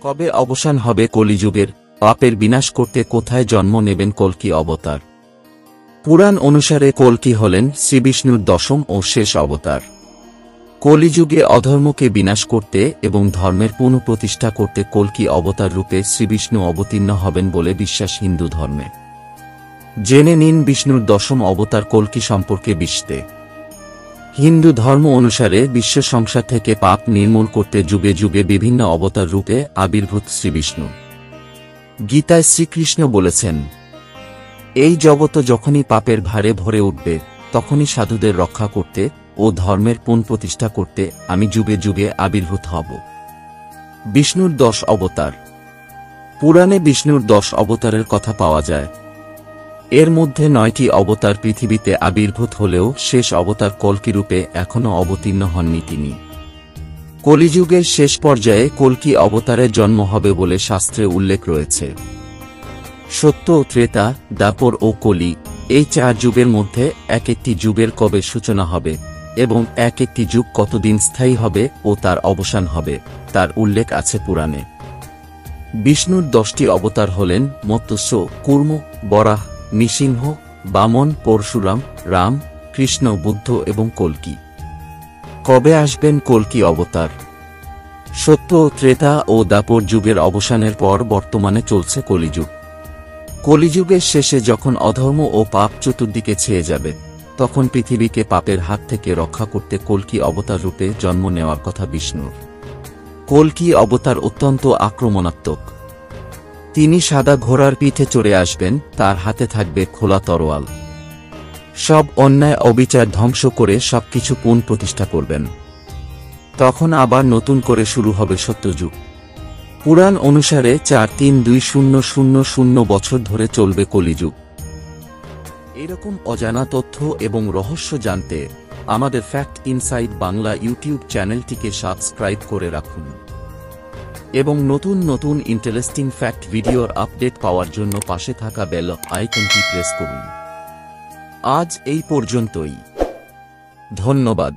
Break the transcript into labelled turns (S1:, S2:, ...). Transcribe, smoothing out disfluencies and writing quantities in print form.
S1: কবে অবসান হবে কলিযুগের? পাপের বিনাশ করতে কোথায় জন্ম নেবেন কল্কি অবতার? পুরাণ অনুসারে কল্কি হলেন শ্রীবিষ্ণুর দশম ও শেষ অবতার। কলিযুগে অধর্মকে বিনাশ করতে এবং ধর্মের পুনঃপ্রতিষ্ঠা করতে কল্কি অবতার রূপে শ্রীবিষ্ণু অবতীর্ণ হবেন বলে বিশ্বাস হিন্দু ধর্মে। জেনে নিন বিষ্ণুর দশম অবতার কল্কি সম্পর্কে বিশদে। হিন্দু ধর্ম অনুসারে বিশ্ব সংসার থেকে পাপ নির্মূল করতে যুগে যুগে বিভিন্ন অবতার রূপে আবির্ভূত শ্রীবিষ্ণু। গীতায় শ্রীকৃষ্ণ বলেছেন, এই জগৎ যখনই পাপের ভারে ভরে উঠবে তখনই সাধুদের রক্ষা করতে ও ধর্মের পুনঃপ্রতিষ্ঠা করতে আমি যুগে যুগে আবির্ভূত হব। বিষ্ণুর 10 অবতার। পুরাণে বিষ্ণুর 10 অবতারের কথা পাওয়া যায়। এর মধ্যে 9টি অবতার পৃথিবীতে আবির্ভূত হলেও শেষ অবতার কল্কি রূপে এখনও অবতীর্ণ হননি তিনি। কলিযুগের শেষ পর্যায়ে কল্কি অবতারের জন্ম হবে বলে শাস্ত্রে উল্লেখ রয়েছে। সত্য, ত্রেতা, দ্বাপর ও কলি এই 4 যুগের মধ্যে এক একটি যুগের কবে সূচনা হবে এবং এক একটি যুগ কতদিন স্থায়ী হবে ও তার অবসান হবে তার উল্লেখ আছে পুরাণে। বিষ্ণুর 10টি অবতার হলেন মৎস্য, কূর্ম, বরাহ, নৃসিংহ, বামন, পরশুরাম, রাম, কৃষ্ণ, বুদ্ধ এবং কল্কি। কবে আসবেন কল্কি অবতার? সত্য, ত্রেতা ও দ্বাপর যুগের অবসানের পর বর্তমানে চলছে কলিযুগ। কলিযুগের শেষে যখন অধর্ম ও পাপ চতুর্দিকে ছেয়ে যাবে তখন পৃথিবীকে পাপের হাত থেকে রক্ষা করতে কল্কি অবতার রূপে জন্ম নেওয়ার কথা বিষ্ণুর। কল্কি অবতার অত্যন্ত আক্রমণাত্মক। তিনি সাদা ঘোড়ার পিঠে চড়ে আসবেন, তার হাতে থাকবে খোলা তরোয়াল। সব অন্যায় অবিচার ধ্বংস করে সবকিছু পুনঃপ্রতিষ্ঠা করবেন। তখন আবার নতুন করে শুরু হবে সত্যযুগ। পুরাণ অনুসারে 43200 বছর ধরে চলবে কলিযুগ। এরকম অজানা তথ্য এবং রহস্য জানতে আমাদের ফ্যাক্ট ইনসাইড বাংলা ইউটিউব চ্যানেলটিকে সাবস্ক্রাইব করে রাখুন এবং নতুন নতুন ইন্টারেস্টিং ফ্যাক্ট ভিডিওর আপডেট পাওয়ার জন্য পাশে থাকা বেল আইকনটি প্রেস করুন। আজ এই পর্যন্তই। ধন্যবাদ।